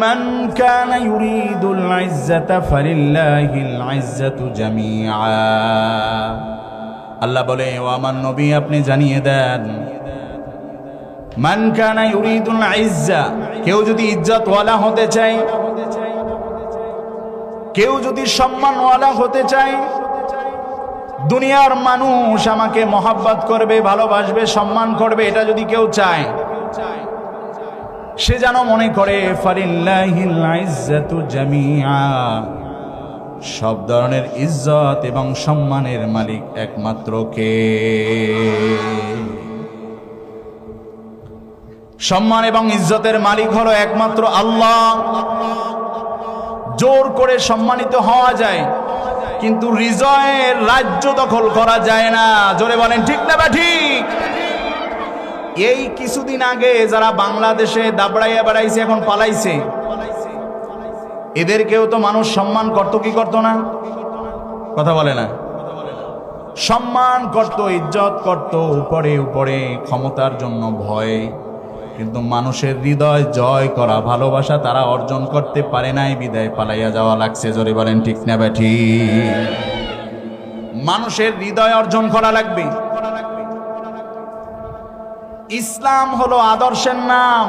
মান কানা ইউরিদুল ইজ্জাতা ফালিল্লাহিল ইজ্জাতু জামিআ। আল্লাহ বলে, ও আমার নবী আপনি জানিয়ে দেন, মান কানা ইউরিদুল ইজ্জা, কেউ যদি ইজ্জতওয়ালা হতে চায়, কেউ যদি সম্মানওয়ালা হতে চায়, দুনিয়ার মানুষ আমাকে মহব্বত করবে, ভালোবাসবে, সম্মান করবে, এটা যদি কেউ চায়, সে যেন মনে করে ফালিল্লাহিল ইজ্জাতু জামিআ, সব ধরনের ইজ্জত এবং সম্মানের মালিক একমাত্র কে? সম্মান এবং ইজ্জতের মালিক হলো একমাত্র আল্লাহ। জোর করে সম্মানিত হওয়া যায়, কিন্তু হৃদয়ের রাজ্য দখল করা যায় না। জোরে বলেন ঠিক না বা ঠিক? এই কিছুদিন আগে যারা বাংলাদেশে দাবড়াইয়া বেড়াইছে, এখন পালাইছে, এদেরকেও তো মানুষ সম্মান করত কি করত না? কথা বলে না? সম্মান করত, ইজ্জত করত, উপরে উপরে ক্ষমতার জন্য ভয়, কিন্তু মানুষের হৃদয় জয় করা, ভালোবাসা তারা অর্জন করতে পারে নাই, বিদায় পালাইয়া যাওয়া লাগছে। জোরে বলেন ঠিক না বা ঠিক? মানুষের হৃদয় অর্জন করা লাগবে। ইসলাম হলো আদর্শের নাম।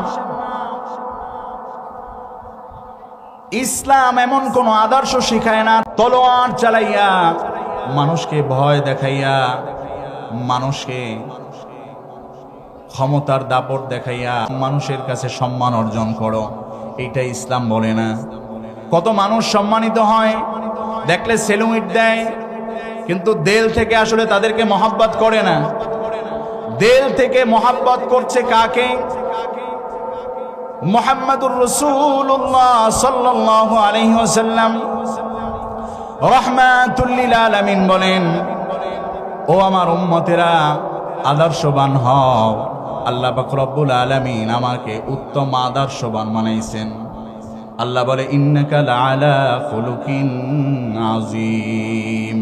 ইসলাম এমন কোন আদর্শ শিখায় না তলোয়ার চালাইয়া, মানুষকে ভয় দেখাইয়া, মানুষকে ক্ষমতার দাপট দেখাইয়া মানুষের কাছে সম্মান অর্জন করো, এইটা ইসলাম বলে না। কত মানুষ সম্মানিত হয়, দেখলে সেলুইট দেয়, কিন্তু দিল থেকে আসলে তাদেরকে মহব্বত করে না। দিল থেকে মহব্বত করছে কাকে? মুহাম্মাদুর রাসূলুল্লাহ সাল্লাল্লাহু আলাইহি ওয়াসাল্লাম রাহমাতুল লিল আলামিন বলেন, ও আমার উম্মতেরা আদর্শবান হও। আল্লাহ পাক রব্বুল আলামিন আমাকে উত্তম আদর্শবান বানাইছেন। আল্লাহ বলে, ইন্নাকা লাআলা খুলুকিন আযীম।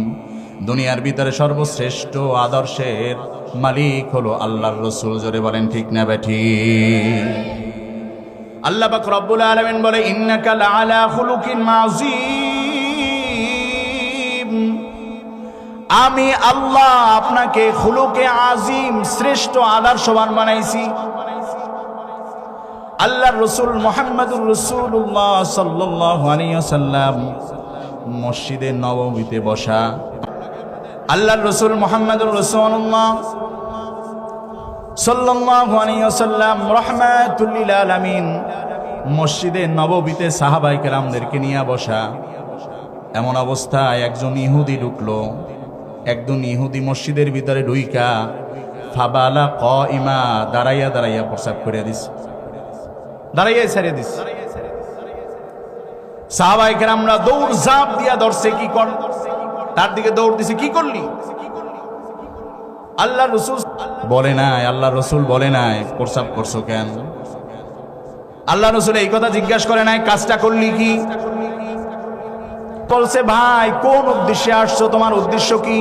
দুনিয়ার ভিতরে সর্বশ্রেষ্ঠ আদর্শের মালিক হলো আল্লাহর রাসূল। জোরে বলেন ঠিক না ঠিক? আল্লাহ পাক রব্বুল আলামিন বলে, ইন্নাকা লাআলা খুলুকিন আযীম। আমি আল্লাহ আপনাকে খুলুকে আযীম, শ্রেষ্ঠ আদর্শবান বানাইছি। আল্লাহর রাসূল মুহাম্মদুর রাসূলুল্লাহ সাল্লাল্লাহু আলাইহি ওয়াসাল্লাম মসজিদে নববীতে বসা। আল্লাহর রাসূল মুহাম্মদুর রাসূলুল্লাহ সাল্লাল্লাহু আলাইহি ওয়াসাল্লাম রাহমাতুল লিল আলামিন মসজিদে নববীতে সাহাবায়ে কেরামদেরকে নিয়ে বসা। এমন অবস্থায় একজন ইহুদি ঢুকলো। একজন ইহুদি মসজিদের ভিতরে ঢুইকা ফাবালা কাইমা, দাঁড়াইয়া দাঁড়াইয়া প্রস্রাব করে দিস, দাঁড়াইয়া ছেড়ে দিস। সাহাবায়ে কেরামরা দৌড় ঝাঁপ দিয়া ধরছে, কি কর, তার দিকে দৌড় দিছে, কি করলি? আল্লাহ রাসূল বলে নাই, আল্লাহ রাসূল বলে নাই প্রস্রাব করছো কেন? আল্লাহ রাসূল এই কথা জিজ্ঞাসা করে নাই কাজটা করলি কি? বলছে, ভাই কোন উদ্দেশ্যে আসছো, তোমার উদ্দেশ্য কি?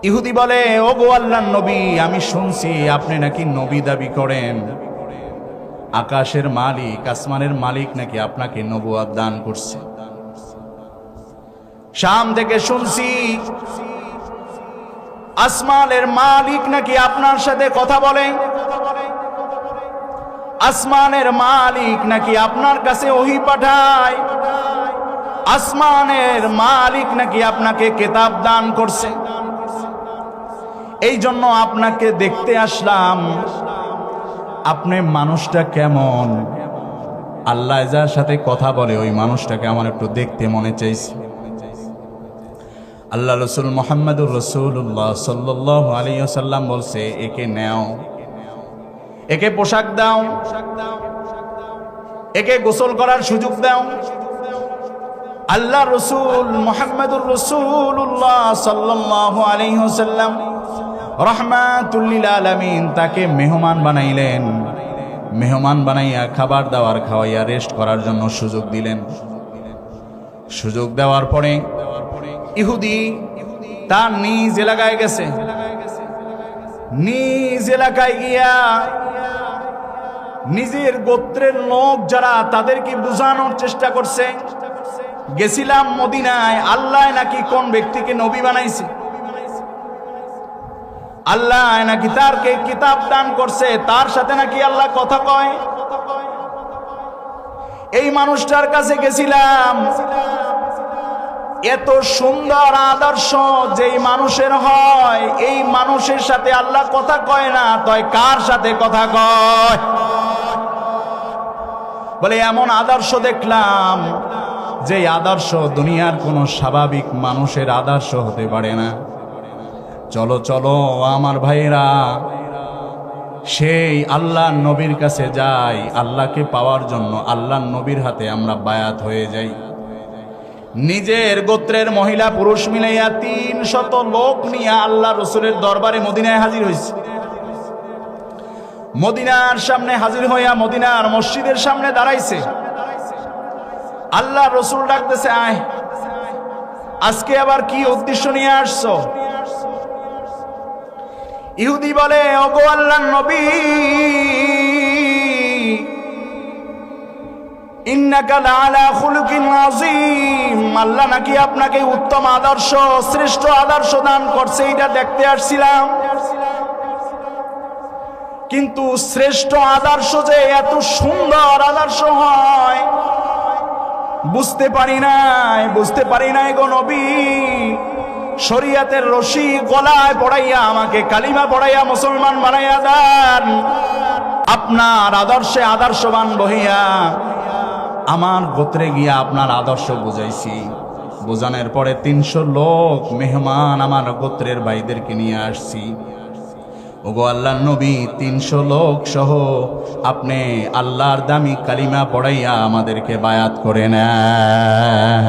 ইহুদি বলে, ও গো আল্লাহর নবী, আমি শুনছি আপনি নাকি নবী দাবি করেন, আকাশের মালিক, আসমানের মালিক নাকি আপনাকে নবুয়ত দান করছে। শাম থেকে শুনছি আসমানের মালিক নাকি আপনার সাথে কথা বলেন, আসমানের মালিক নাকি আপনার কাছে ওহী পাঠায়, আসমানের মালিক নাকি আপনাকে কিতাব দান করছে। এই জন্য আপনাকে দেখতে আসলাম, আপনি মানুষটা কেমন, আল্লাহ যার সাথে কথা বলে ওই মানুষটাকে আমার একটু দেখতে মনে চাইছে। আল্লাহ রাসূল মুহাম্মদুর রাসূলুল্লাহ সাল্লাল্লাহু আলাইহি ওয়াসাল্লাম বলছে, একে নাও, একে পোশাক দাও, একে গোসল করার সুযোগ দাও। আল্লাহ রাসূল মুহাম্মদুর রাসূলুল্লাহ সাল্লাল্লাহু আলাইহি ওয়াসাল্লাম রাহমাতুল লিল আলামিন তাকে মেহমান বানাইলেন। মেহমান বানাইয়া খাবার দাবার খাওয়াইয়া রেস্ট করার জন্য সুযোগ দিলেন। সুযোগ দেওয়ার পরে ইহুদি তার নিজ এলাকায় গেছে। নিজ এলাকায় গিয়া নিজের গোত্রের লোক যারা তাদেরকে বোঝানোর চেষ্টা করছে। গেছিলাম মদিনায়, আল্লাহ নাকি কোন ব্যক্তিকে নবী বানাইছে, আল্লাহ নাকি তারকে কিতাব দান করছে, তার সাথে নাকি আল্লাহ কথা কয়। এই মানুষটার কাছে গেছিলাম, এত সুন্দর আদর্শ যেই মানুষের হয়, এই মানুষের সাথে আল্লাহ কথা কয় না, তয় কার সাথে কথা কয়? বলে এমন আদর্শ দেখলাম যে আদর্শ দুনিয়ার কোনো স্বাভাবিক মানুষের আদর্শ হতে পারে না। চলো চলো আমার ভাইরা, সেই আল্লাহ নবীর কাছে যাই, আল্লাহকে পাওয়ার জন্য আল্লাহ নবীর হাতে আমরা বায়াত হয়ে যাই। নিজের গোত্রের মহিলা পুরুষ মিলাইয়া 300 লোক নিয়ে আল্লাহ রসুলের দরবারে মদিনায় হাজির হয়েছে। মদিনার সামনে হাজির হইয়া মদিনার মসজিদের সামনে দাঁড়াইছে। আল্লাহ রসুল ডাকতেছে, আয়, আজকে আবার কি উদ্দেশ্য নিয়ে আসছো? ইহুদি বলে, ওগো আল্লাহর নবী, ইন্নাকা লাআলা খুলুকিন আযীম, আল্লাহ নাকি আপনাকে উত্তম আদর্শ, শ্রেষ্ঠ আদর্শ দান করছে, এটা দেখতে আসছিলাম। কিন্তু শ্রেষ্ঠ আদর্শ যে এত সুন্দর আদর্শ হয় বুঝতে পারি নাই গো নবী। শরীয়তের রশি গলায় পড়াইয়া আমাকে কালিমা পড়াইয়া মুসলমান বানাইয়া দেন। আপনার আদর্শে আদর্শবান বহিয়া আমার গোত্রে গিয়া আপনার আদর্শ বুঝাইছি। বোঝানোর পরে 300 লোক মেহমান আমার গোত্রের ভাইদেরকে নিয়ে আসছি। ওগো আল্লাহর নবী, 300 লোক সহ আপনি আল্লাহর দামি কালিমা পড়াইয়া আমাদেরকে বায়াত করে নেন।